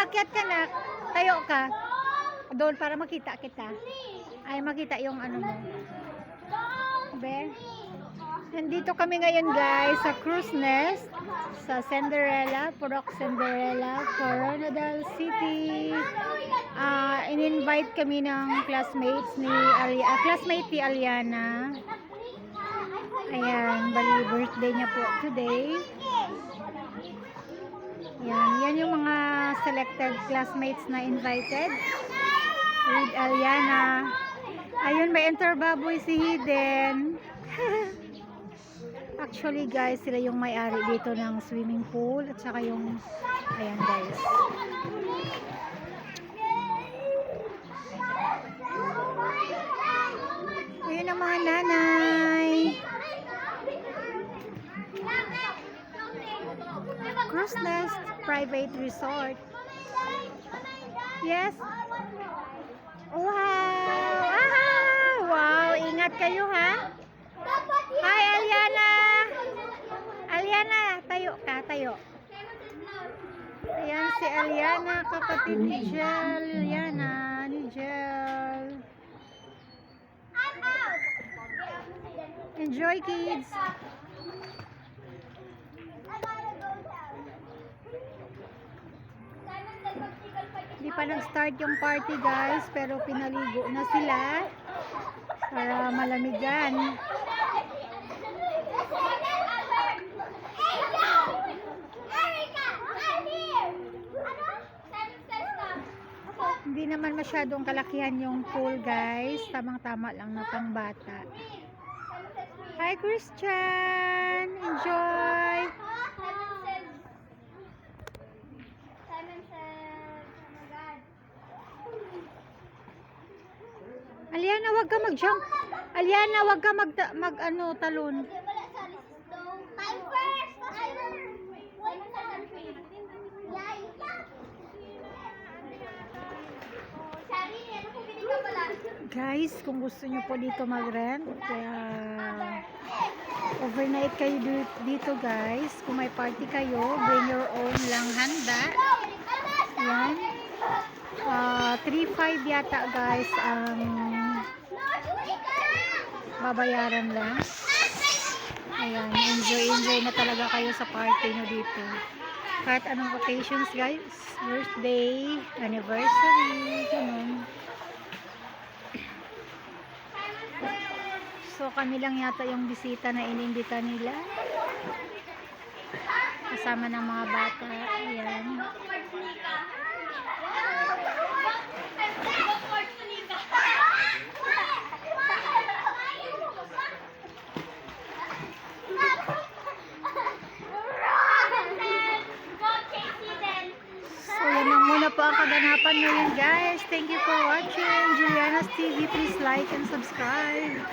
akyat ka na. Tayo ka. Doon para makita kita. Ay, makita yung ano mo. Be? Nandito kami ngayon guys sa Cruise Nest sa Cinderella, Purok Cinderella, Coronadal City. In-invite kami ng classmates ni Aliana. Ayan, bali birthday niya po today. Yan yung mga selected classmates na invited. With Aliana. Ayun, may interbaboy si Hiden. Actually guys, sila yung may-ari dito ng swimming pool at saka yung, ayan guys. Ayun ang mga nanay. Cruise Nest Private Resort. Yes. Wow! Wow! Ingat kayo ha. Hi Aliana! Aliana, tayo ka, tayo. Ayan si Aliana, kapatid ni Jel. Aliana, ni Jel. Enjoy kids! Hindi pa nag-start yung party guys, pero pinaligo na sila para malamigan. Hindi naman masyadong kalakihan yung pool guys, tamang-tama lang na pang bata. Hi Christian! Enjoy! Aliana, wag ka mag-jump. Aliana, wag ka talon. Guys, kung gusto nyo po dito mag-rent, kaya overnight kayo dito guys. Kung may party kayo, bring your own lang handa. Yan. 3.5 yata guys ang babayaran lang. Ayan, enjoy na talaga kayo sa party nyo dito. Kahit anong occasions guys, birthday, anniversary, ganun. So kami lang yata yung bisita na inimbita nila. Kasama ng mga bata. Ayan. So yan lang muna po ang kaganapan ngayon guys. Thank you for watching Juliana's TV. Please like and subscribe.